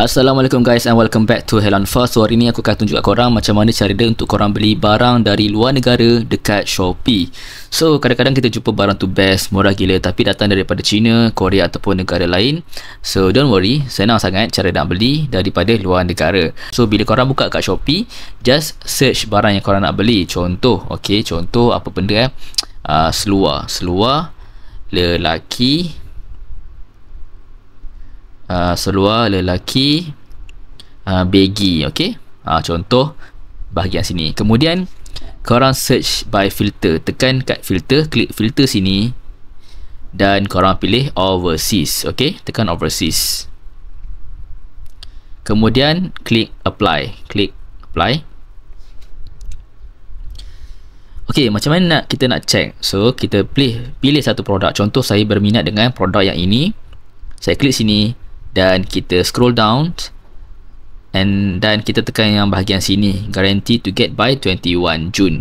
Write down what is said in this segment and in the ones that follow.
Assalamualaikum guys and welcome back to Helanfa. So hari ni aku akan tunjuk kat korang macam mana cara dia untuk korang beli barang dari luar negara dekat Shopee. So kadang-kadang kita jumpa barang tu best, murah gila tapi datang daripada China, Korea ataupun negara lain. So don't worry, senang sangat cara nak beli daripada luar negara. So bila korang buka kat Shopee, just search barang yang korang nak beli. Contoh, contoh apa benda seluar lelaki, seluar lelaki baggy, contoh bahagian sini. Kemudian korang search by filter, tekan kat filter, klik filter sini dan korang pilih overseas, tekan overseas. Kemudian klik apply. Macam mana kita nak check? So kita pilih satu produk. Contoh saya berminat dengan produk yang ini. Saya klik sini dan kita scroll down dan kita tekan yang bahagian sini, guarantee to get by 21 Jun.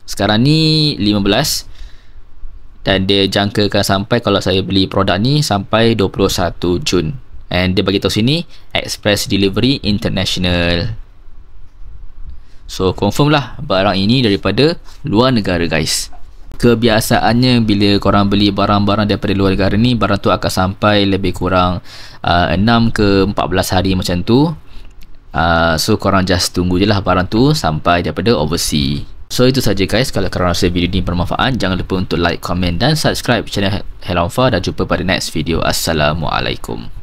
Sekarang ni 15 dan dia jangkakan sampai, kalau saya beli produk ni, sampai 21 Jun. And dia bagi tahu sini express delivery international. So confirm lah barang ini daripada luar negara guys. Kebiasaannya bila korang beli barang-barang daripada luar negara ni, barang tu akan sampai lebih kurang 6 ke 14 hari macam tu. So korang just tunggu je lah barang tu sampai daripada overseas. So itu saja guys. Kalau korang rasa video ni bermanfaat, jangan lupa untuk like, komen dan subscribe channel Helanfa dan jumpa pada next video. Assalamualaikum.